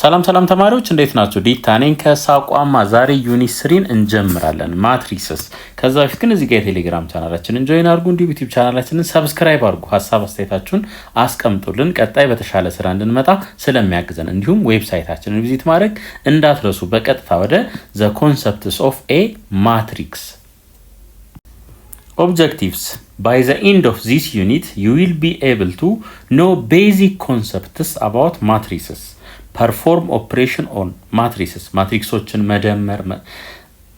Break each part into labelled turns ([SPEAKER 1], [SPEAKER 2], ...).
[SPEAKER 1] ሰላም ተማሪዎች እንዴት ናችሁ? ዲታ ነኝ ከሳቋማ። ዛሬ ዩኒት 3ን እንጀምራለን ማትሪክስስ። ከዛ በፊት ግን እዚህ ጋር የቴሌግራም ቻናላችንን ጆይን አድርጉ፣ እንዲሁ ዩቲዩብ ቻናላችንን ሰብስክራይብ አድርጉ። ሀሳብ አስተያየታችሁን አስቀምጡልን፣ ቀጣይ በተሻለ ስራ እንድንመጣ ስለሚያግዘን። እንዲሁም ዌብሳይታችንን ቪዚት ማድረግ እንዳትረሱ። በቀጥታ ወደ ዘ ኮንሰፕትስ ኦፍ ኤ ማትሪክስ Objectives. By the end of this unit, you will be able to know basic concepts about matrices, perform operation on matrices, matrixoችን መደመር፣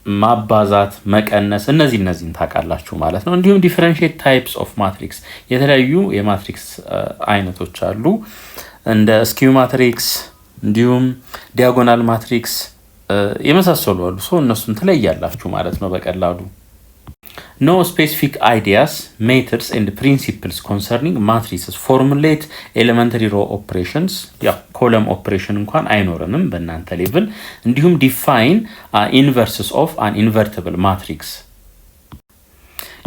[SPEAKER 1] ማባዛት፣ መቀነስ እነዚህን ታውቃላችሁ ማለት ነው። እንዲሁም differentiate types of matrix፣ የተለያዩ የማትሪክስ አይነቶች አሉ እንደ ስኪው ማትሪክስ እንዲሁም ዲያጎናል ማትሪክስ የመሳሰሉ አሉ። እነሱን ትለያላችሁ ማለት ነው በቀላሉ። No specific ideas, methods and principles concerning matrices. Formulate elementary row operations. column operation እንኳን አይኖርንም በእናንተ ሌቭል። እንዲሁም define inverses of an invertible matrix.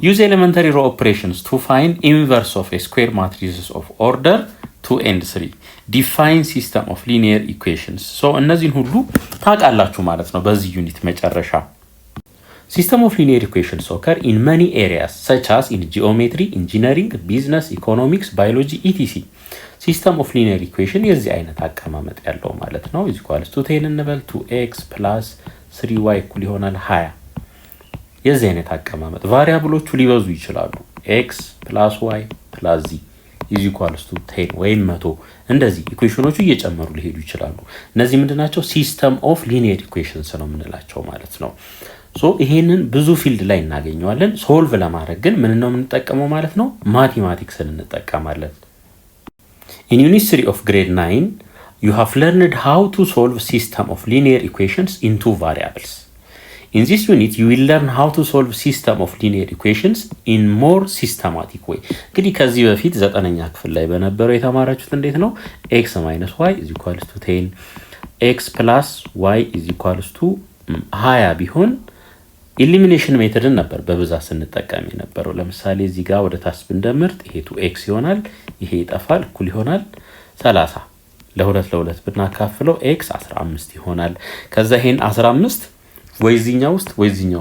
[SPEAKER 1] Use elementary row operations to find inverse of a square matrices of order 2 and 3. Define system of linear equations. እነዚህን ሁሉ ታውቃላችሁ ማለት ነው በዚህ ዩኒት መጨረሻ። System of linear equations occur in many areas such as in geometry, engineering, business, economics, biology, etc. System of linear equation የዚህ አይነት አቀማመጥ ያለው ማለት ነው። is equals to 10 እንበል 2x plus 3y እኩል ይሆናል 20። የዚህ አይነት አቀማመጥ ቫሪያብሎቹ ሊበዙ ይችላሉ። x plus y plus z is equals to 10 ወይም 100 እንደዚህ ኢኩዌሽኖቹ እየጨመሩ ሊሄዱ ይችላሉ። እነዚህ ምንድናቸው? ሲስተም ኦፍ ሊኒየር ኢኩዌሽንስ ነው የምንላቸው ማለት ነው። ይሄንን ብዙ ፊልድ ላይ እናገኘዋለን። ሶልቭ ለማድረግ ግን ምን ነው የምንጠቀመው ማለት ነው? ማቴማቲክስን እንጠቀማለን። In unit 3 of grade 9 you have learned how to solve system of linear equations in two variables. In this unit you will learn how to solve system of linear equations in more systematic way. እንግዲህ ከዚህ በፊት 9ኛ ክፍል ላይ በነበረው የተማራችሁት እንዴት ነው x minus y is equals to 10 x plus y is equals to 20 ቢሆን ኢሊሚኔሽን ሜተድን ነበር በብዛት ስንጠቀም የነበረው። ለምሳሌ እዚህ ጋር ወደ ታች ብንደምርት ይሄ 2x ይሆናል፣ ይሄ ይጠፋል፣ እኩል ይሆናል 30 ለ2 ብናካፍለው x 15 ይሆናል። ከዛ ይሄን 15 ወይዚህኛው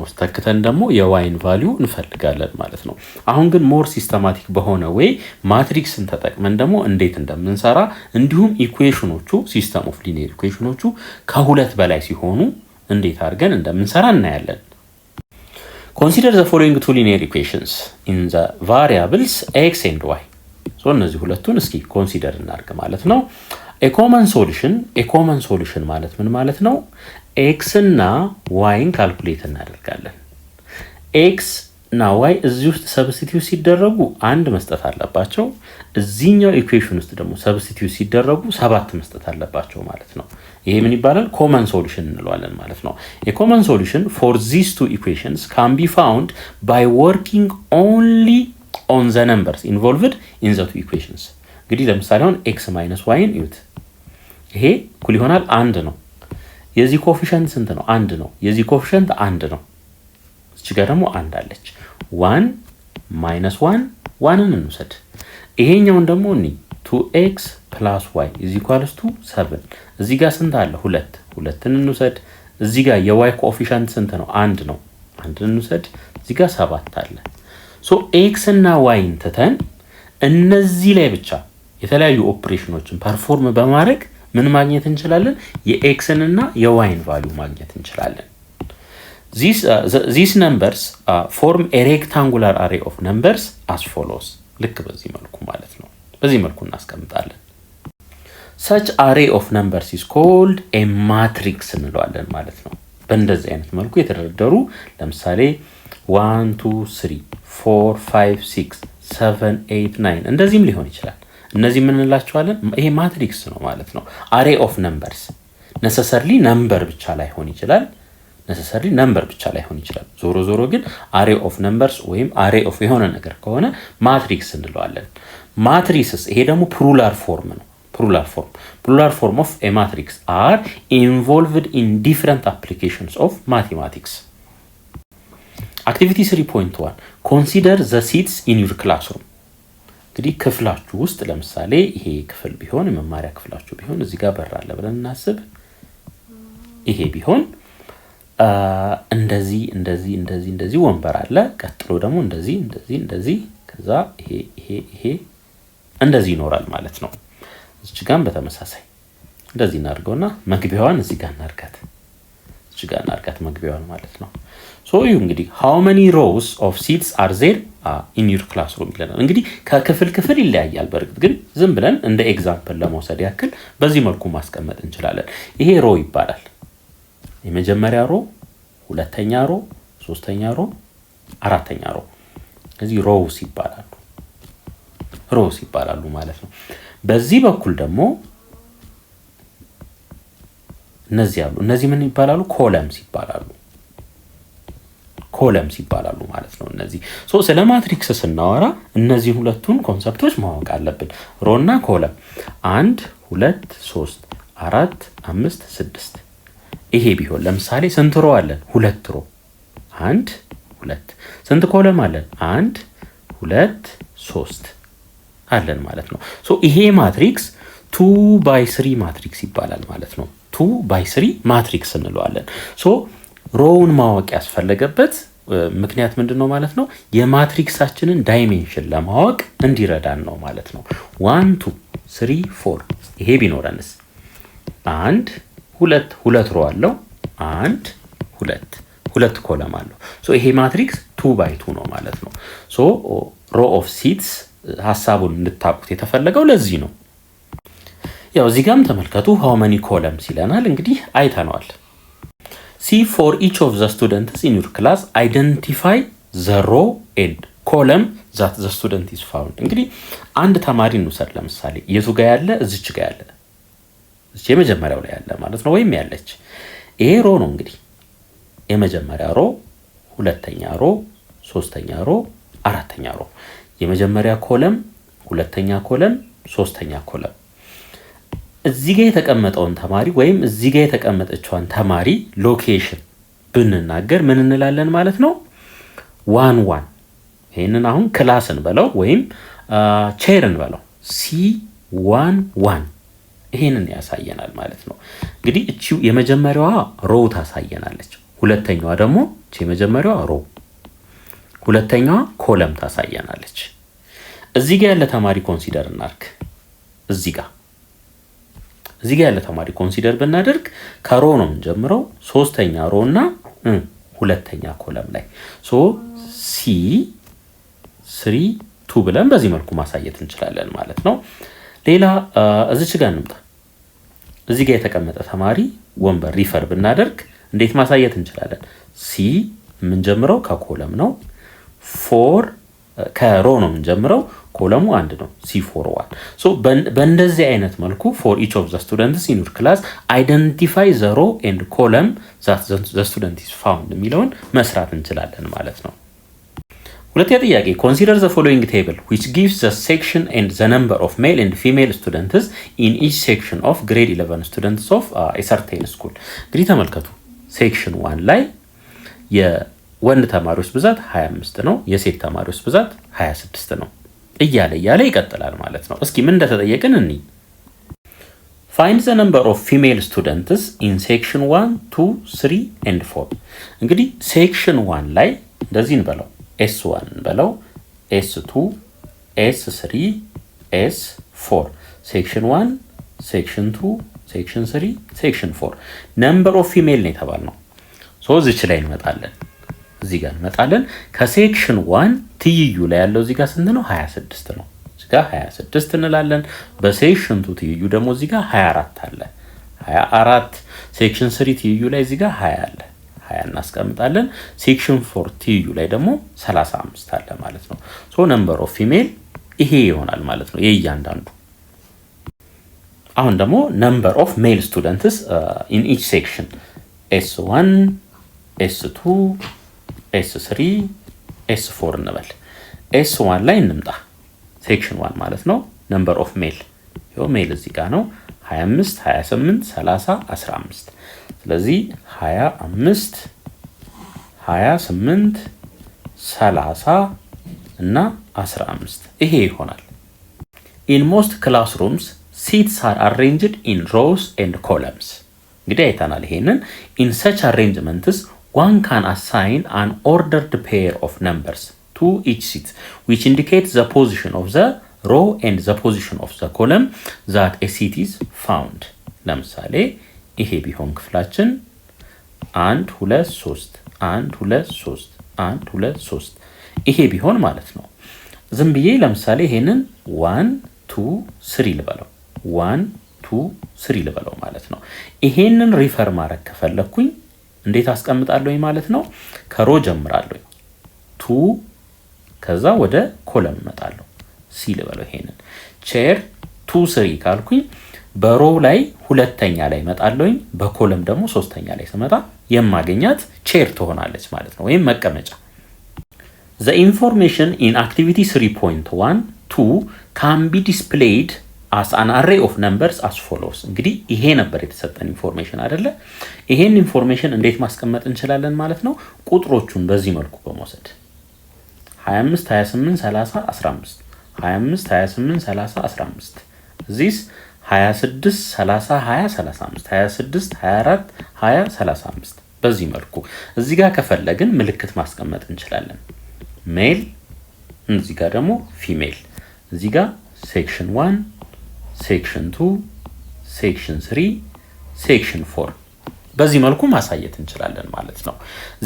[SPEAKER 1] ውስጥ ተክተን ደግሞ የyን ቫልዩ እንፈልጋለን ማለት ነው። አሁን ግን ሞር ሲስተማቲክ በሆነ ወይ ማትሪክስን ተጠቅመን ደግሞ እንዴት እንደምንሰራ እንዲሁም ኢኩዌሽኖቹ ሲስተም ኦፍ ሊኒየር ኢኩዌሽኖቹ ከሁለት በላይ ሲሆኑ እንዴት አድርገን እንደምንሰራ እናያለን። Consider the following two linear equations in the variables x and y. እነዚህ ሁለቱን እስኪ ኮንሲደር እናድርግ ማለት ነው። a common solution ማለት ምን ማለት ነው? x እና yን ካልኩሌት እናደርጋለን። x እና y እዚህ ውስጥ ሰብስቲቲዩት ሲደረጉ 1 መስጠት አለባቸው። እዚህኛው ኢኩዌሽን ውስጥ ደግሞ ሰብስቲቲዩት ሲደረጉ 7 መስጠት አለባቸው ማለት ነው። ይሄ ምን ይባላል? ኮመን ሶሉሽን እንለዋለን ማለት ነው። a common solution for these two equations can be found by working only on the numbers involved in the two equations. እንግዲህ ለምሳሌ አሁን x - y ን እዩት። ይሄ እኩል ይሆናል 1 ነው። የዚህ ኮኤፊሺየንት ስንት ነው? 1 ነው። የዚህ ኮኤፊሺየንት 1 ነው። እዚህ ጋር ደግሞ 1 አለች። 1 - 1ን እንውሰድ። ይሄኛውን ደግሞ 2x plus y is equals to 7 እዚህ ጋር ስንት አለ? 2ን እንውሰድ። እዚህ ጋር የy ኮኤፊሺየንት ስንት ነው? 1 ነው። 1ን እንውሰድ። እዚህ ጋር 7 አለ። x እና yን ተተን እነዚህ ላይ ብቻ የተለያዩ ኦፕሬሽኖችን ፐርፎርም በማድረግ ምን ማግኘት እንችላለን? የxን እና የyን ቫልዩ ማግኘት እንችላለን። These numbers form a rectangular array of numbers as follows. ልክ በዚህ መልኩ ማለት ነው። በዚህ መልኩ እናስቀምጣለን። such array of numbers is called a matrix እንለዋለን ማለት ነው። በእንደዚህ አይነት መልኩ የተደረደሩ ለምሳሌ 1 2 3 4 5 6 7 8 9 እንደዚህም ሊሆን ይችላል። እነዚህ ምን እንላቸዋለን? ይሄ ማትሪክስ ነው ማለት ነው። array of numbers necessarily number ብቻ ላይሆን ይችላል። ዞሮ ግን array of numbers ወይም array of የሆነ ነገር ከሆነ ማትሪክስ እንለዋለን። ማትሪስስ ይሄ ደግሞ plural form ነው። plural form of a matrix are involved in different applications of mathematics. Activity 3.1 consider the seats in your classroom. እንግዲህ ክፍላችሁ ውስጥ ለምሳሌ ይሄ ክፍል ቢሆን የመማሪያ ክፍላችሁ ቢሆን እዚህ ጋር በር አለ ብለን እናስብ። ይሄ ቢሆን እንደዚህ እንደዚህ እንደዚህ እንደዚህ ወንበር አለ። ቀጥሎ ደግሞ እንደዚህ እንደዚህ እንደዚህ ከዛ ይሄ እንደዚህ ይኖራል ማለት ነው። እዚህ ጋርም በተመሳሳይ እንደዚህ እናድርገውና መግቢያዋን እዚህ ጋር እናርጋት መግቢያዋን ማለት ነው። ሶ you እንግዲህ how many rows of seats are there in your classroom ይለናል። እንግዲህ ከክፍል ክፍል ይለያያል። በርግጥ ግን ዝም ብለን እንደ ኤግዛምፕል ለመውሰድ ያክል በዚህ መልኩ ማስቀመጥ እንችላለን። ይሄ ሮ ይባላል። የመጀመሪያ ሮ፣ ሁለተኛ ሮ፣ ሶስተኛ ሮ፣ አራተኛ ሮ። እዚህ ሮውስ ይባላሉ ማለት ነው። በዚህ በኩል ደግሞ እነዚህ ምን ይባላሉ? ኮለምስ ይባላሉ ማለት ነው። እነዚህ ስለ ማትሪክስ ስናወራ እነዚህ ሁለቱን ኮንሰፕቶች ማወቅ አለብን። ሮና ኮለም 1 2 3 4 5 6 ይሄ ቢሆን ለምሳሌ ስንት ሮ አለን? 2 ሮ 1 2 ስንት ኮለም አለን? 1 2 3 አለን ማለት ነው። ይሄ ማትሪክስ 2x3 ማትሪክስ ይባላል ማለት ነው። 2x3 ማትሪክስ እንለዋለን። ሮውን ማወቅ ያስፈለገበት ምክንያት ምንድነው ማለት ነው? የማትሪክሳችንን ዳይሜንሽን ለማወቅ እንዲረዳን ነው ማለት ነው። 1 2 3 4 ይሄ ቢኖረንስ 1 2 ሮ አለው 1 2 ኮለም አለው። ይሄ ማትሪክስ 2x2 ነው ማለት ነው። ሮ ኦፍ ሲትስ ሐሳቡን እንድታውቁት የተፈለገው ለዚህ ነው። ያው እዚህ ጋርም ተመልከቱ how many columns ይለናል። እንግዲህ አይተነዋል። See for each of the students in your class identify the row and column that the student is found። እንግዲህ አንድ ተማሪ እንውሰድ ለምሳሌ የቱ ጋር ያለ እዚች ጋር ያለ እዚህ የመጀመሪያው ላይ ያለ ማለት ነው ወይም ያለች ይሄ ሮ ነው። እንግዲህ የመጀመሪያ ሮ፣ ሁለተኛ ሮ፣ ሶስተኛ ሮ፣ አራተኛ ሮ፣ የመጀመሪያ ኮለም፣ ሁለተኛ ኮለም፣ ሶስተኛ ኮለም። እዚህ ጋር የተቀመጠውን ተማሪ ወይም እዚህ ጋር የተቀመጠችዋን ተማሪ ሎኬሽን ብንናገር ምን እንላለን ማለት ነው? 1 1 ይሄንን አሁን ክላስን በለው ወይም ቼርን በለው C1 1 ይሄንን ያሳየናል ማለት ነው። እንግዲህ እቺ የመጀመሪያዋ ሮ ታሳየናለች። ሁለተኛዋ ደግሞ እቺ የመጀመሪያዋ ሮ፣ ሁለተኛዋ ኮለም ታሳየናለች። እዚህ ጋር ያለ ተማሪ ኮንሲደር እናርክ። እዚህ ጋር ያለ ተማሪ ኮንሲደር ብናደርግ ከሮ ነው የምንጀምረው። ሶስተኛ ሮ እና ሁለተኛ ኮለም ላይ C3 2 ብለን በዚህ መልኩ ማሳየት እንችላለን ማለት ነው። ሌላ እዚች ጋር እንምጣ። እዚህ ጋር የተቀመጠ ተማሪ ወንበር ሪፈር ብናደርግ እንዴት ማሳየት እንችላለን? C የምንጀምረው ከኮለም ነው። 4 ከሮ ነው የምንጀምረው። ኮለሙ 1 ነው C4 1 በእንደዚህ አይነት መልኩ for each of the students in your class identify the row and column that the student is found የሚለውን መስራት እንችላለን ማለት ነው። ሁለተኛ ጥያቄ consider the following table which gives the section and the number of male and female students in each section of grade 11 students of a certain school። እንግዲህ ተመልከቱ ሴክሽን 1 ላይ የወንድ ተማሪዎች ብዛት 25 ነው፣ የሴት ተማሪዎች ብዛት 26 ነው እያለ ይቀጥላል ማለት ነው። እስኪ ምን እንደተጠየቅን እንይ። Find the number of female students in section 1 2 3 and 4። እንግዲህ ሴክሽን 1 ላይ እንደዚህ እንበለው S1 እንበለው S2 S3 S4 ሴክሽን 1 ሴክሽን 2 ሴክሽን 3 ሴክሽን 4 number of female ነው የተባልነው። እዚች ላይ እንመጣለን። እዚህ ጋር እንመጣለን። ከሴክሽን 1 ትይዩ ላይ ያለው እዚህ ጋር ስንት ነው? 26 ነው። እዚህ ጋር 26 እንላለን። በሴክሽን 2 ትይዩ ደግሞ እዚህ ጋር 24 አለ። 24 ሴክሽን 3 ትይዩ ላይ እዚህ ጋር 20 አለ። 20 እናስቀምጣለን። ሴክሽን 4 ትይዩ ላይ ደግሞ 35 አለ ማለት ነው። ነምበር ኦፍ ፊሜል ይሄ ይሆናል ማለት ነው የእያንዳንዱ። አሁን ደግሞ ነምበር ኦፍ ሜል ስቱደንትስ ኢን ኢች ሴክሽን S1 S2 S3 S4 እንበል። S1 ላይ እንምጣ። ሴክሽን 1 ማለት ነው። ነምበር ኦፍ ሜል ይሄው ሜል እዚህ ጋር ነው 25 28 30 15። ስለዚህ 25 28 30 እና 15 ይሄ ይሆናል in most classrooms seats are arranged in rows and columns እንግዲህ አይተናል ይሄንን in such arrangements one can assign an ordered pair of numbers to each seat which indicates the position of the row and the position of the column that a seat is found ለምሳሌ ይሄ ቢሆን ክፍላችን 1 2 3 1 2 3 1 2 3 ይሄ ቢሆን ማለት ነው ዝም ብዬ ለምሳሌ ይሄንን 1 2 3 ልበለው 1 2 3 ልበለው ማለት ነው ይሄንን ሪፈር ማድረግ ከፈለኩኝ እንዴት አስቀምጣለሁኝ ማለት ነው ከሮ ጀምራለሁ 2 ከዛ ወደ ኮለም መጣለሁ ሲ ልበለው ይሄንን ቼር 2 3 ካልኩኝ በሮው ላይ ሁለተኛ ላይ መጣለሁኝ በኮለም ደግሞ ሶስተኛ ላይ ስመጣ የማገኛት ቼር ትሆናለች ማለት ነው ወይም መቀመጫ The information in activity 3.1 2 can be displayed as an array of numbers as follows እንግዲህ ይሄ ነበር የተሰጠን ኢንፎርሜሽን አይደለ ይሄን ኢንፎርሜሽን እንዴት ማስቀመጥ እንችላለን ማለት ነው ቁጥሮቹን በዚህ መልኩ በመውሰድ 25 28 30 15 25 28 30 15 this 26 30 20 35 26 24 20 35 በዚህ መልኩ እዚህ ጋር ከፈለግን ምልክት ማስቀመጥ እንችላለን ሜል እዚህ ጋር ደግሞ ፊሜል እዚህ ጋር ሴክሽን 1 ሴክሽን 2 ሴክሽን 3 ሴክሽን 4 በዚህ መልኩ ማሳየት እንችላለን ማለት ነው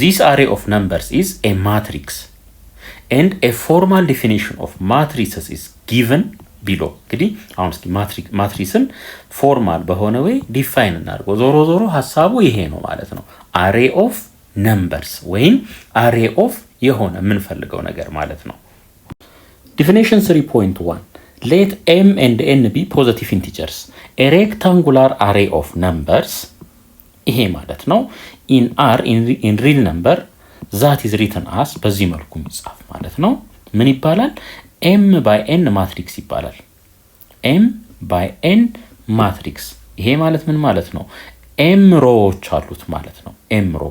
[SPEAKER 1] this array of numbers is a matrix and a formal definition of matrices is given below እንግዲህ አሁን እስኪ ማትሪክስን ፎርማል በሆነ ወይ ዲፋይን እናድርገው ዞሮ ዞሮ ሐሳቡ ይሄ ነው ማለት ነው array of numbers ወይም array of የሆነ ምን ፈልገው ነገር ማለት ነው definition 3.1 let m and n be positive integers a rectangular array of numbers ይሄ ማለት ነው in r in real number that is written as በዚህ መልኩ የሚጻፍ ማለት ነው ምን ይባላል m by n ማትሪክስ ይባላል m by n ማትሪክስ ይሄ ማለት ምን ማለት ነው m ሮዎች አሉት ማለት ነው m ሮ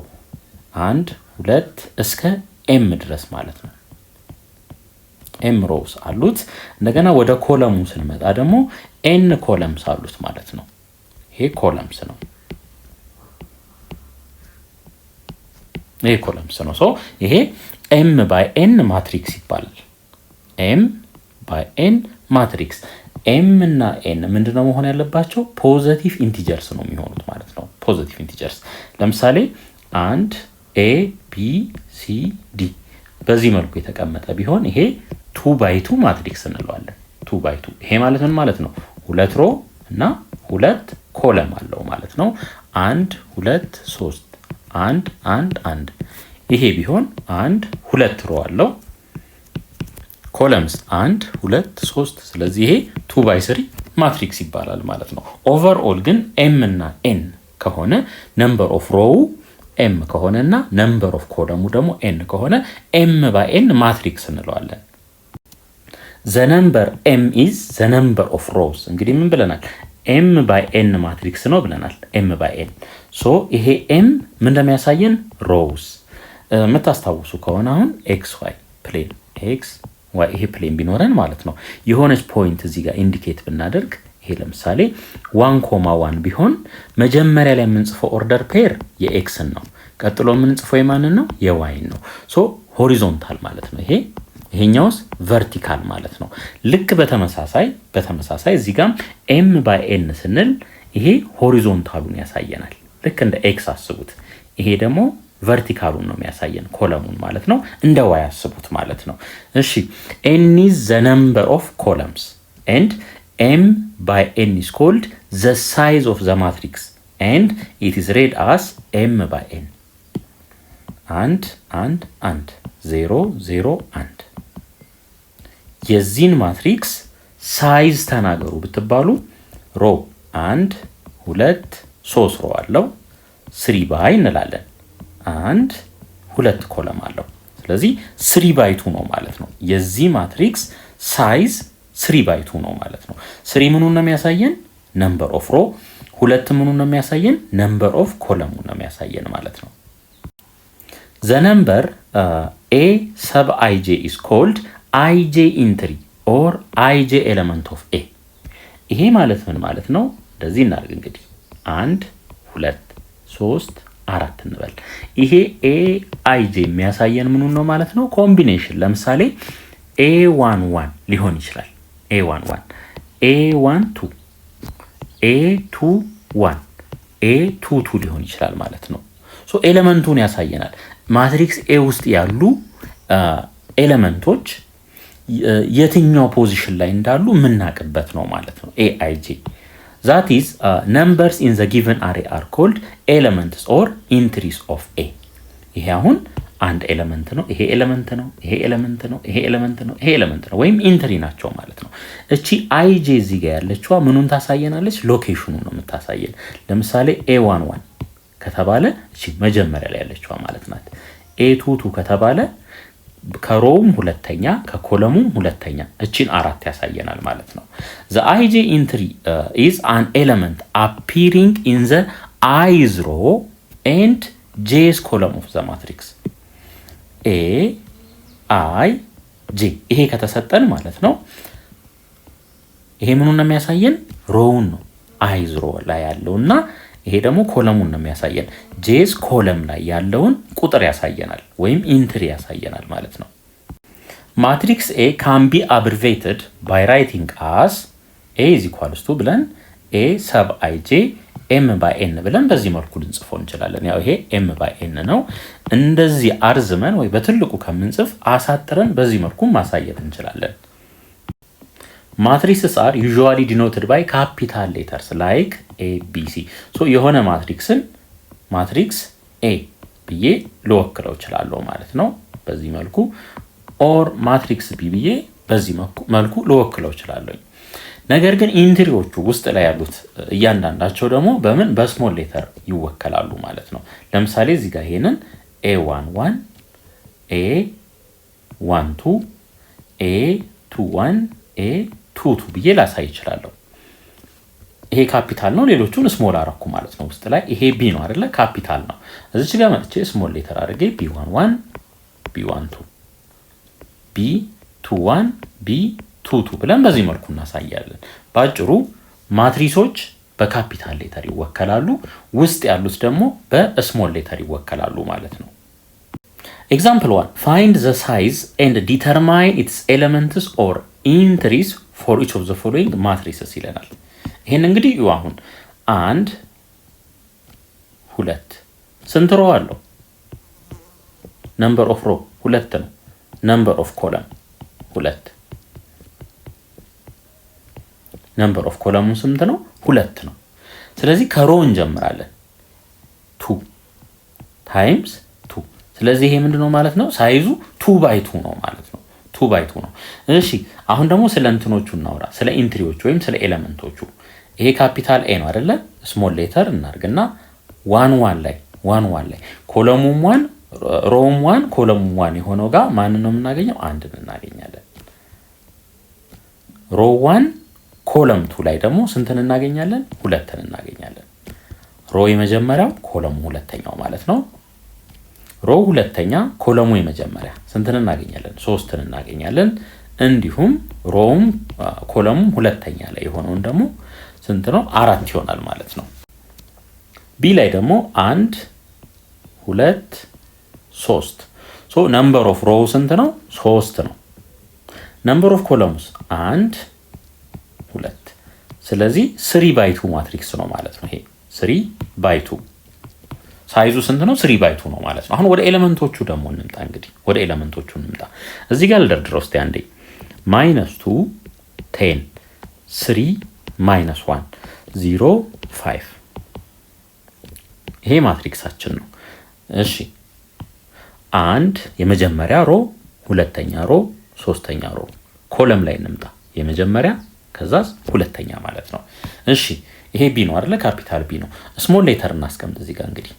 [SPEAKER 1] 1 2 እስከ m ድረስ ማለት ነው m rows አሉት እንደገና ወደ ኮለሙ ስንመጣ ደግሞ n columns አሉት ማለት ነው ይሄ columns ነው ይሄ columns ነው ሶ ይሄ m by n ማትሪክስ ይባላል m by n ማትሪክስ m እና n ምንድነው መሆን ያለባቸው ፖዚቲቭ ኢንቲጀርስ ነው የሚሆኑት ማለት ነው ፖዚቲቭ ኢንቲጀርስ ለምሳሌ 1 a b c d በዚህ መልኩ የተቀመጠ ቢሆን ይሄ 2 by 2 ማትሪክስ እንለዋለን 2 by 2 ይሄ ማለት ምን ማለት ነው ሁለት ሮ እና ሁለት ኮለም አለው ማለት ነው 1 2 3 1 1 1 ይሄ ቢሆን 1 2 ሮ አለው ኮለምስ 1 2 3 ስለዚህ ይሄ 2 by 3 ማትሪክስ ይባላል ማለት ነው ኦቨርኦል ግን m እና n ከሆነ ነምበር ኦፍ ሮው m ከሆነና ነምበር ኦፍ ኮለሙ ደግሞ n ከሆነ m by n ማትሪክስ እንለዋለን the number m is the number of rows እንግዲህ ምን ብለናል m by n ማትሪክስ ነው ብለናል m by n so ይሄ m ምን እንደሚያሳየን rows መታስታውሱ ከሆነ አሁን xy plane x y ይሄ plane ቢኖረን ማለት ነው የሆነች ፖይንት እዚህ ጋር ኢንዲኬት ብናደርግ ይሄ ለምሳሌ 1,1 ቢሆን መጀመሪያ ላይ የምንጽፈው ኦርደር ፔር የx ነው ቀጥሎ የምንጽፈው የማንን ነው የy ነው ሶ ሆሪዞንታል ማለት ነው ይሄኛውስ ቨርቲካል ማለት ነው ልክ በተመሳሳይ እዚህ ጋር m by n ስንል ይሄ ሆሪዞንታሉን ያሳየናል ልክ እንደ x አስቡት ይሄ ደግሞ ቨርቲካሉን ነው የሚያሳየን ኮለሙን ማለት ነው እንደ y አስቡት ማለት ነው እሺ n is the number of columns and m by n is called the size of the matrix and it is read as m by n and 0 0 1 የዚህን ማትሪክስ ሳይዝ ተናገሩ ብትባሉ ሮ 1 2 3 ሮ አለው 3 ባይ እንላለን 1 2 ኮለም አለው ስለዚህ 3 ባይ 2 ነው ማለት ነው የዚህ ማትሪክስ ሳይዝ 3 ባይ 2 ነው ማለት ነው 3 ምኑን ነው የሚያሳየን ነምበር ኦፍ ሮ 2 ምኑን ነው የሚያሳየን ነምበር ኦፍ ኮለሙን ነው የሚያሳየን ማለት ነው the number a sub ij is called ij entry ኦር ij ኤሌመንት ኦፍ ኤ። ይሄ ማለት ምን ማለት ነው? እንደዚህ እናድርግ እንግዲህ 1 2 3 4 እንበል። ይሄ aij የሚያሳየን ምኑን ነው ማለት ነው? ኮምቢኔሽን። ለምሳሌ a11 ሊሆን ይችላል። a11 a12 a21 a22 ሊሆን ይችላል ማለት ነው። ሶ ኤሌመንቱን ያሳየናል። ማትሪክስ ኤ ውስጥ ያሉ ኤሌመንቶች የትኛው ፖዚሽን ላይ እንዳሉ የምናውቅበት ነው ማለት ነው። aij that is numbers in the given array are called elements or entries of a። ይሄ አሁን አንድ ኤሌመንት ነው፣ ይሄ ኤሌመንት ነው፣ ይሄ ኤሌመንት ነው፣ ይሄ ኤሌመንት ነው፣ ይሄ ኤሌመንት ነው፣ ወይም ኢንትሪ ናቸው ማለት ነው። እቺ aij እዚህ ጋር ያለችዋ ምኑን ታሳየናለች? ሎኬሽኑ ነው የምታሳየን። ለምሳሌ a11 ከተባለ እቺ መጀመሪያ ላይ ያለችዋ ማለት ናት። a22 ከተባለ ከሮውም ሁለተኛ ከኮለሙም ሁለተኛ እቺን 4 ያሳየናል ማለት ነው። the ij entry is an element appearing in the i's row and j's column of the matrix a i j። ይሄ ከተሰጠን ማለት ነው ይሄ ምኑን ነው የሚያሳየን? ሮውን ነው i's row ላይ ያለውና ይሄ ደግሞ ኮለሙን ነው የሚያሳየን። ጄስ ኮለም ላይ ያለውን ቁጥር ያሳየናል ወይም ኢንትሪ ያሳየናል ማለት ነው። ማትሪክስ ኤ ካን ቢ አብሪቬትድ ባይ ራይቲንግ አስ ኤ ኢዝ ኢኳልስ ቱ ብለን ኤ ሰብ አይጄ ኤም ባይ ኤን ብለን በዚህ መልኩ ልንጽፈው እንችላለን። ያው ይሄ ኤም ባይ ኤን ነው። እንደዚህ አርዝመን ወይ በትልቁ ከምንጽፍ አሳጥረን በዚህ መልኩ ማሳየት እንችላለን። ማትሪክስ አር usually denoted by capital letters like a b c። ሶ የሆነ ማትሪክስን ማትሪክስ a ብዬ ልወክለው እችላለሁ ማለት ነው በዚህ መልኩ። ኦር ማትሪክስ b ብዬ በዚህ መልኩ ልወክለው እችላለሁ። ነገር ግን ኢንትሪዎቹ ውስጥ ላይ ያሉት እያንዳንዳቸው ደግሞ በምን በስሞል ሌተር ይወከላሉ ማለት ነው። ለምሳሌ እዚህ ጋር ይሄንን a11 a12 a21 a22 ብዬ ላሳይ እችላለሁ። ይሄ ካፒታል ነው፣ ሌሎቹን ስሞል አረኩ ማለት ነው። ውስጥ ላይ ይሄ ቢ ነው አይደለ? ካፒታል ነው። እዚች ጋር መጥቼ ስሞል ሌተር አድርጌ b11 b12 b21 b22 ብለን በዚህ መልኩ እናሳያለን። ባጭሩ ማትሪሶች በካፒታል ሌተር ይወከላሉ፣ ውስጥ ያሉት ደግሞ በስሞል ሌተር ይወከላሉ ማለት ነው። Example 1 find the size and determine its elements or entries for each of the following matrices ይለናል። ይሄን እንግዲህ አሁን 1 2 ስንት ሮ አለው? number of row 2 ነው። number of column 2 number of column ስንት ነው? 2 ነው። ስለዚህ ከሮ እንጀምራለን 2 times 2። ስለዚህ ይሄ ምንድነው ማለት ነው? ሳይዙ 2 by 2 ነው ማለት ነው። 2 by 2 ነው። እሺ አሁን ደግሞ ስለ እንትኖቹ እናውራ፣ ስለ ኢንትሪዎቹ ወይም ስለ ኤሌመንቶቹ። ይሄ ካፒታል ኤ ነው አይደለ? ስሞል ሌተር እናርግና 1 1 ላይ ኮለሙም 1 ሮውም 1 ኮለሙም 1 የሆነው ጋር ማን ነው የምናገኘው? አንድን እናገኛለን። ሮ 1 ኮለም 2 ላይ ደግሞ ስንትን እናገኛለን? 2ን እናገኛለን። ሮ የመጀመሪያው ኮለሙ ሁለተኛው ማለት ነው። ሮ ሁለተኛ ኮለሙ የመጀመሪያ ስንትን እናገኛለን? 3ን እናገኛለን። እንዲሁም ሮውም ኮለሙም ሁለተኛ ላይ የሆነውን ደግሞ ስንት ነው? 4 ይሆናል ማለት ነው። ቢ ላይ ደግሞ 1 2 3 ሶ ነምበር ኦፍ ሮው ስንት ነው? 3 ነው። ነምበር ኦፍ ኮለምስ 1 2። ስለዚህ 3 by 2 ማትሪክስ ነው ማለት ነው። ይሄ 3 by 2 ሳይዙ ስንት ነው? 3 by 2 ነው ማለት ነው። አሁን ወደ ኤሌመንቶቹ ደግሞ እንምጣ። እንግዲህ ወደ ኤሌመንቶቹ እንምጣ። እዚህ ጋር ልደርድረው እስቲ አንዴ -2 10 3 -1 0 5 ይሄ ማትሪክሳችን ነው። እሺ 1 የመጀመሪያ ሮ፣ ሁለተኛ ሮ፣ ሶስተኛ ሮ። ኮለም ላይ እንምጣ። የመጀመሪያ ከዛስ ሁለተኛ ማለት ነው። እሺ ይሄ ቢ ነው አይደለ? ካፒታል ቢ ነው። ስሞል ሌተር እናስቀምጥ እዚህ ጋር እንግዲህ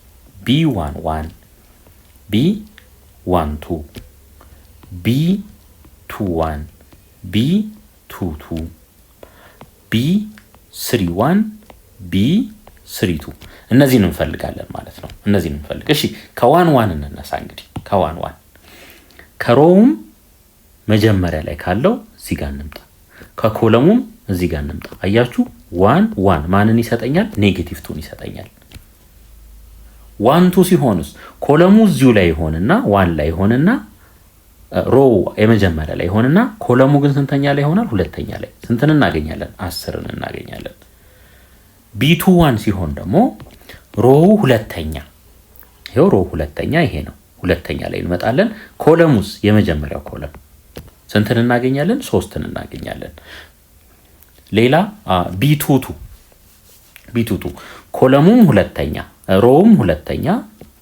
[SPEAKER 1] b11 b12 b21 b22 b31 b32 እነዚህን እንፈልጋለን ማለት ነው። እነዚህን እንፈልግ። እሺ ከዋን ዋን እንነሳ እንግዲህ ከዋን ዋን ከሮውም መጀመሪያ ላይ ካለው እዚህ ጋር እንምጣ፣ ከኮለሙም እዚህ ጋር እንምጣ። አያችሁ 1 1 ማንን ይሰጠኛል? ኔጌቲቭ 2ን ይሰጠኛል። 1 2 ሲሆንስ ኮለሙ እዚሁ ላይ ይሆንና 1 ላይ ይሆንና ሮ የመጀመሪያ ላይ ይሆንና ኮለሙ ግን ስንተኛ ላይ ይሆናል? ሁለተኛ ላይ። ስንትን እናገኛለን? 10ን እናገኛለን። ቢ2 1 ሲሆን ደግሞ ሮው ሁለተኛ፣ ይሄው ሮው ሁለተኛ ይሄ ነው። ሁለተኛ ላይ እንመጣለን። ኮለሙስ የመጀመሪያው ኮለም ስንትን እናገኛለን? 3ን እናገኛለን። ሌላ ቢ22 ኮለሙም ሁለተኛ፣ ሮውም ሁለተኛ፣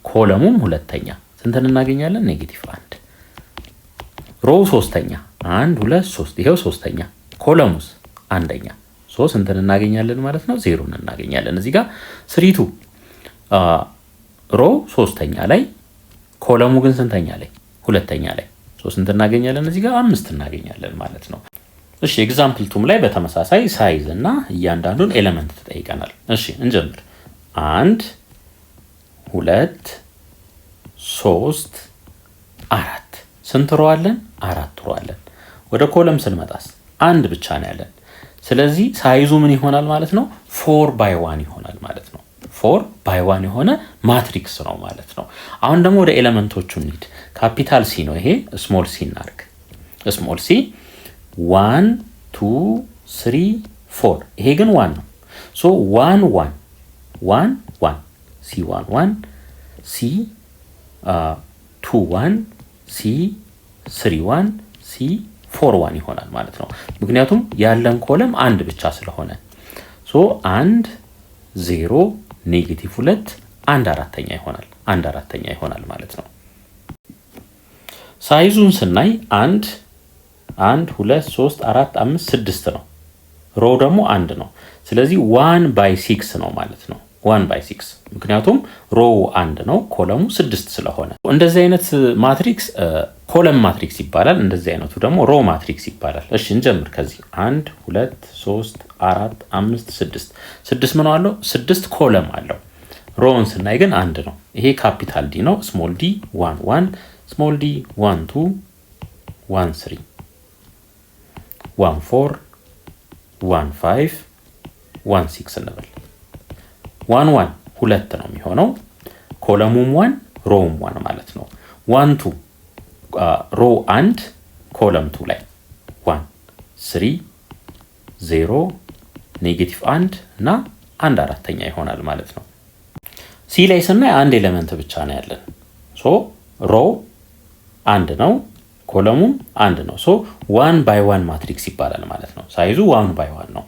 [SPEAKER 1] ኮለሙም ሁለተኛ ስንትን እናገኛለን? ኔጌቲቭ 1። ሮው ሶስተኛ 1 2 3 ይሄው ሶስተኛ፣ ኮለሙስ አንደኛ፣ ስንትን እናገኛለን ማለት ነው? 0ን እናገኛለን። እዚህ ጋር 3 ሮው ሶስተኛ ላይ፣ ኮለሙ ግን ስንተኛ ላይ? ሁለተኛ ላይ። ስንት እናገኛለን? እዚህ ጋር 5 እናገኛለን ማለት ነው። እሺ ኤግዛምፕል 2 ላይ በተመሳሳይ ሳይዝ እና እያንዳንዱን ኤሌመንት ተጠይቀናል። እሺ እንጀምር። 1 2 3 4 ስንት ሮ አለን? 4 ሮ አለን። ወደ ኮለም ስንመጣስ 1 ብቻ ነው ያለን። ስለዚህ ሳይዙ ምን ይሆናል ማለት ነው? 4x1 ይሆናል ማለት ነው። 4x1 የሆነ ማትሪክስ ነው ማለት ነው። አሁን ደግሞ ወደ ኤሌመንቶቹ እንሂድ። ካፒታል ሲ ነው ይሄ፣ ስሞል ሲ እናርግ። ስሞል ሲ 1 2 3 4 ይሄ ግን 1 ነው። ሶ 1 1 1 1 ሲ 1 1 ሲ 2 1 ሲ 3 1 ሲ 4 1 ይሆናል ማለት ነው። ምክንያቱም ያለን ኮለም አንድ ብቻ ስለሆነ ሶ 1 0 ኔጌቲቭ 2 1 4ኛ ይሆናል። 1 4ኛ ይሆናል ማለት ነው። ሳይዙን ስናይ 1 1 2 3 4 5 6 ነው። ሮ ደግሞ 1 ነው። ስለዚህ 1/6 ነው ማለት ነው። 1/6 ምክንያቱም ሮው 1 ነው፣ ኮለሙ 6 ስለሆነ እንደዚህ አይነት ማትሪክስ ኮለም ማትሪክስ ይባላል። እንደዚህ አይነቱ ደግሞ ሮ ማትሪክስ ይባላል። እሺ እንጀምር ከዚህ 1 2 3 4 5 6 6 ምን አለው? 6 ኮለም አለው። ሮውን ስናይ ግን 1 ነው። ይሄ ካፒታል ዲ ነው። ስሞል ዲ 1 1 ስሞል ዲ 1 2 1 3 1 4 1 5 1 6 እንበል። 1 1 2 ነው የሚሆነው። ኮለሙም 1 ሮውም 1 ማለት ነው። 1 2 ሮ 1 ኮለም 2 ላይ 1 3 0 ኔጌቲቭ 1 እና 1 4ኛ ይሆናል ማለት ነው። ሲ ላይ ስናይ አንድ ኤሌመንት ብቻ ነው ያለን። ሶ ሮ 1 ነው፣ ኮለሙም 1 ነው። ሶ 1/1 ማትሪክስ ይባላል ማለት ነው። ሳይዙ 1/1 ነው።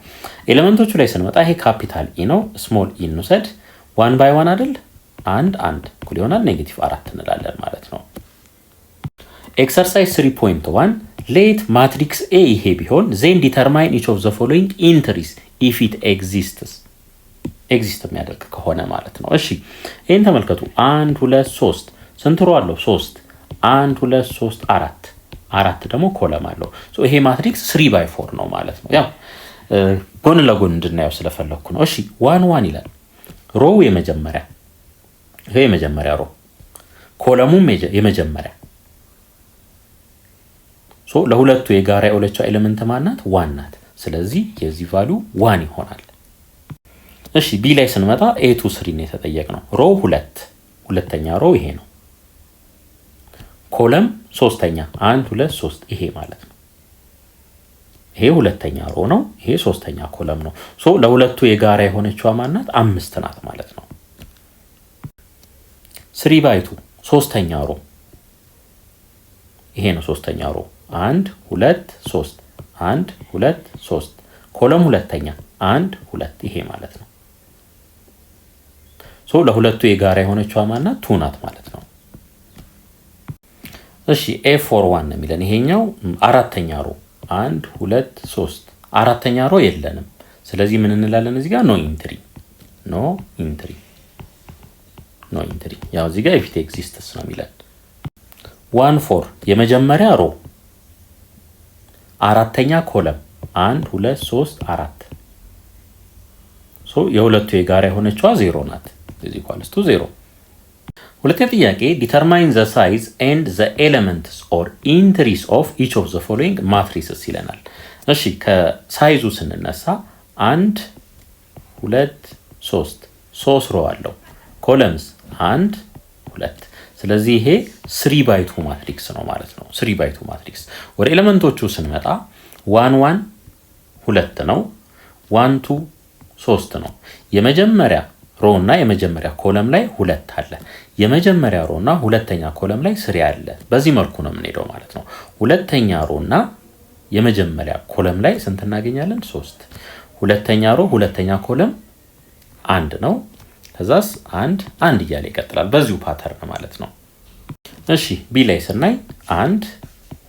[SPEAKER 1] ኤሌመንቶቹ ላይ ስንመጣ ይሄ ካፒታል ኢ ነው። ስሞል ኢ እንውሰድ። 1/1 አይደል? 1 1 እኩል ይሆናል ኔጌቲቭ 4 እንላለን ማለት ነው። ኤክሰርሳይዝ 3.1 ሌት ማትሪክስ ኤ ይሄ ቢሆን ዜን ዲተርማይን ኢች ኦፍ ዘ ፎሎዊንግ ኢንትሪስ ኢፍ ኢት ኤግዚስት የሚያደርግ ከሆነ ማለት ነው። እሺ ይሄን ተመልከቱ። 1 2 3 ስንት ሮ አለው? 3 1 2 3 4 4 ደግሞ ኮለም አለው። ሶ ይሄ ማትሪክስ 3/4 ነው ማለት ነው። ያው ጎን ለጎን እንድናየው ስለፈለኩ ነው። እሺ 1 1 ይላል። ሮው የመጀመሪያ ይሄ የመጀመሪያ ሮ፣ ኮለሙም የመጀመሪያ። ሶ ለሁለቱ የጋራ የሆነችው ኤሌመንት ማናት? 1 ናት። ስለዚህ የዚህ ቫልዩ 1 ይሆናል። እሺ ቢ ላይ ስንመጣ ኤ2 3 ነው የተጠየቅነው። ሮ 2 ሁለተኛ ሮ ይሄ ነው። ኮለም ሶስተኛ 1 2 3 ይሄ ማለት ነው። ይሄ ሁለተኛ ሮ ነው፣ ይሄ ሶስተኛ ኮለም ነው። ሶ ለሁለቱ የጋራ የሆነችው ማናት? 5 ናት ማለት ነው። 3/2 ሶስተኛ ሮ ይሄ ነው። ሶስተኛ ሮ 1 2 3 1 2 3 ኮለም ሁለተኛ 1 2 ይሄ ማለት ነው። ሶ ለሁለቱ የጋራ የሆነችው ማናት? 2 ናት ማለት ነው። እሺ A41 ነው የሚለን ይሄኛው አራተኛ ሮ 1 2 3 አራተኛ ሮ የለንም። ስለዚህ ምን እንላለን እዚህ ጋር? ኖ ኢንትሪ ያው እዚህ ጋር if it exists ነው የሚለን። 1 4 የመጀመሪያ ሮ አራተኛ ኮለም 1 2 3 4 ሶ የሁለቱ የጋራ የሆነችው 0 ናት። እዚህ ኳልስቱ 0 ሁለተኛ ጥያቄ ዲተርማይን ዘ ሳይዝ ኤንድ ዘ ኤሌመንትስ ኦር ኢንትሪስ ኦፍ ኢች ኦፍ ዘ ፎሎዊንግ ማትሪስስ ይለናል። እሺ ከሳይዙ ስንነሳ 1 2 3 ሮ አለው። ኮለምስ 1 2። ስለዚህ ይሄ 3x2 ማትሪክስ ነው ማለት ነው። 3x2 ማትሪክስ። ወደ ኤሌመንቶቹ ስንመጣ 1 1 2 ነው። 1 2 3 ነው። የመጀመሪያ ሮ እና የመጀመሪያ ኮለም ላይ 2 አለ። የመጀመሪያ ሮ እና ሁለተኛ ኮለም ላይ 3 አለ። በዚህ መልኩ ነው የምንሄደው ማለት ነው። ሁለተኛ ሮ እና የመጀመሪያ ኮለም ላይ ስንት እናገኛለን? 3። ሁለተኛ ሮ ሁለተኛ ኮለም 1 ነው። ከዛስ 1 1 እያለ ይቀጥላል። በዚሁ ፓተርን ማለት ነው። እሺ ቢ ላይ ስናይ 1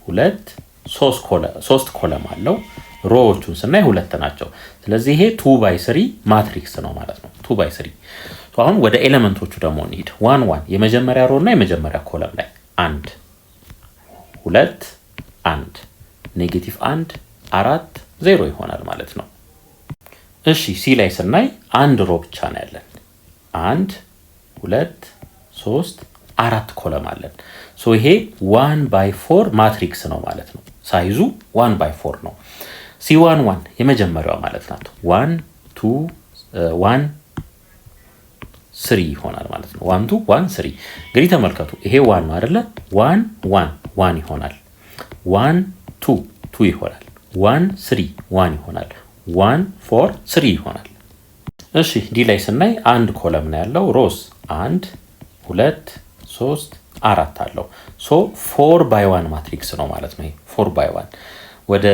[SPEAKER 1] 2 3 ኮለም አለው። ሮዎቹን ስናይ 2 ናቸው። ስለዚህ ይሄ 2x3 ማትሪክስ ነው ማለት ነው። 2x3። አሁን ወደ ኤሌመንቶቹ ደግሞ እንሂድ። 1 1 የመጀመሪያ ሮ እና የመጀመሪያ ኮለም ላይ 1 2 1 ኔጌቲቭ 1 4 0 ይሆናል ማለት ነው። እሺ ሲ ላይ ስናይ አንድ ሮ ብቻ ነው ያለን። 1 2 3 4 ኮለም አለን። ሶ ይሄ 1/4 ማትሪክስ ነው ማለት ነው። ሳይዙ 1/4 ነው። C11 የመጀመሪያዋ ማለት ናት። 1 2 1 3 ይሆናል ማለት ነው። 1 2 1 3 እንግዲህ ተመልከቱ። ይሄ 1 ነው አይደለ? 1 1 1 ይሆናል። 1 2 2 ይሆናል። 1 3 1 ይሆናል። 1 4 3 ይሆናል። እሺ ዲ ላይ ስናይ አንድ ኮለም ነው ያለው። ሮስ 1 2 3 4 አለው። ሶ 4/1 ማትሪክስ ነው ማለት ነው። ይሄ 4/1። ወደ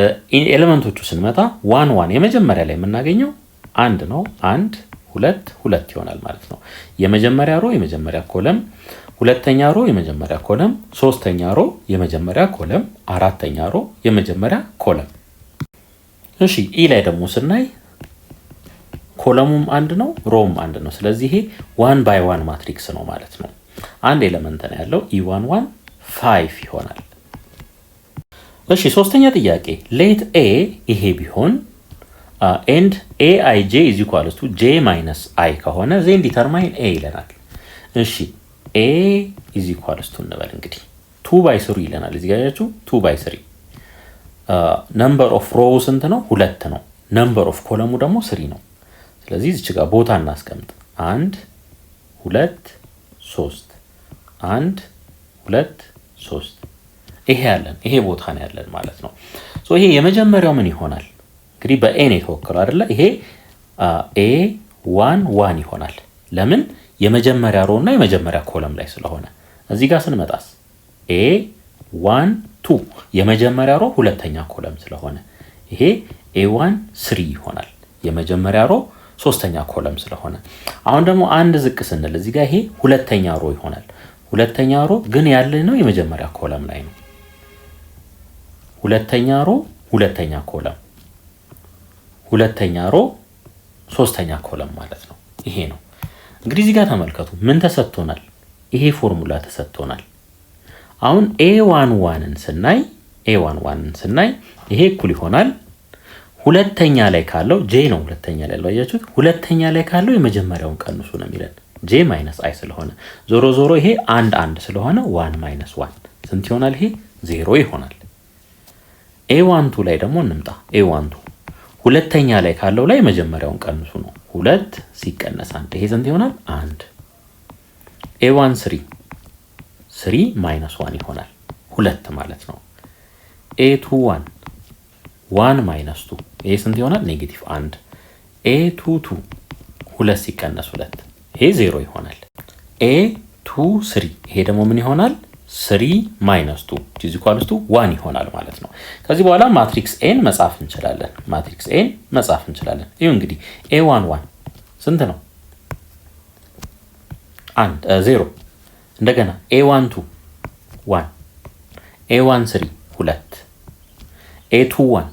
[SPEAKER 1] ኤሌመንቶቹ ስንመጣ 1 1 የመጀመሪያ ላይ የምናገኘው 1 ነው። 1 2 2 ይሆናል ማለት ነው። የመጀመሪያ ሮ የመጀመሪያ ኮለም፣ ሁለተኛ ሮ የመጀመሪያ ኮለም፣ ሶስተኛ ሮ የመጀመሪያ ኮለም፣ አራተኛ ሮ የመጀመሪያ ኮለም። እሺ ኢ ላይ ደግሞ ስናይ ኮለሙም 1 ነው፣ ሮም 1 ነው። ስለዚህ ይሄ 1/1 ማትሪክስ ነው ማለት ነው። አንድ ኤሌመንት ነው ያለው። E11 5 ይሆናል። እሺ ሶስተኛ ጥያቄ ሌት ኤ ይሄ ቢሆን ኤንድ ኤአይጄ ኢዝ ኢኳልስ ቱ ጄ ማይነስ አይ ከሆነ ዜን ዲተርማይን ኤ ይለናል። እሺ ኤ ኢዝ ኢኳልስ ቱ እንበል እንግዲህ 2/3 ይለናል። እዚህ ጋር ያያችሁ 2/3 ነምበር ኦፍ ሮው ስንት ነው? 2 ነው። ነምበር ኦፍ ኮለሙ ደግሞ 3 ነው። ስለዚህ እዚህ ጋር ቦታ እናስቀምጥ። 1 2 3 1 2 3 ይሄ ያለን ይሄ ቦታ ነው ያለን ማለት ነው። ሶ ይሄ የመጀመሪያው ምን ይሆናል? እንግዲህ በኤ ነው የተወከለው አይደለ? ይሄ ኤ 1 1 ይሆናል። ለምን? የመጀመሪያ ሮ እና የመጀመሪያ ኮለም ላይ ስለሆነ። እዚህ ጋር ስንመጣስ ኤ 1 2 የመጀመሪያ ሮ ሁለተኛ ኮለም ስለሆነ ይሄ ኤ1 3 ይሆናል። የመጀመሪያ ሮ ሶስተኛ ኮለም ስለሆነ አሁን ደግሞ አንድ ዝቅ ስንል እዚህ ጋር ይሄ ሁለተኛ ሮ ይሆናል። ሁለተኛ ሮ ግን ያለ ነው የመጀመሪያ ኮለም ላይ ነው። ሁለተኛ ሮ ሁለተኛ ኮለም፣ ሁለተኛ ሮ ሶስተኛ ኮለም ማለት ነው። ይሄ ነው እንግዲህ እዚህ ጋር ተመልከቱ ምን ተሰጥቶናል? ይሄ ፎርሙላ ተሰጥቶናል። አሁን A11ን ስናይ ይሄ እኩል ይሆናል ሁለተኛ ላይ ካለው ጄ ነው። ሁለተኛ ላይ ያለው አያችሁት? ሁለተኛ ላይ ካለው የመጀመሪያውን ቀንሱ ነው የሚለን ጄ ማይነስ አይ ስለሆነ ዞሮ ዞሮ ይሄ 1 1 ስለሆነ 1 ማይነስ 1 ስንት ይሆናል? ይሄ 0 ይሆናል። A12 ላይ ደግሞ እንምጣ። A12 ሁለተኛ ላይ ካለው ላይ የመጀመሪያውን ቀንሱ ነው። 2 ሲቀነስ 1 ይሄ ስንት ይሆናል? 1። A13 3 ማይነስ 1 ይሆናል 2 ማለት ነው። A21 1 ማይነስ 2 ይሄ ስንት ይሆናል? ኔጌቲቭ 1። A22 2 ሲቀነስ 2 ይሄ 0 ይሆናል። A23 ይሄ ደግሞ ምን ይሆናል? 3 ማይነስ 2 is equals to 1 ይሆናል ማለት ነው። ከዚህ በኋላ ማትሪክስ ኤን መጻፍ እንችላለን። ይሄ እንግዲህ A11 ስንት ነው? 0። እንደገና A12 1 A13 2 A21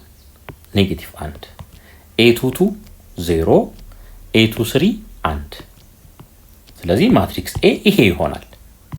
[SPEAKER 1] ኔጌቲቭ 1 A22 0 A23 1። ስለዚህ ማትሪክስ ኤ ይሄ ይሆናል።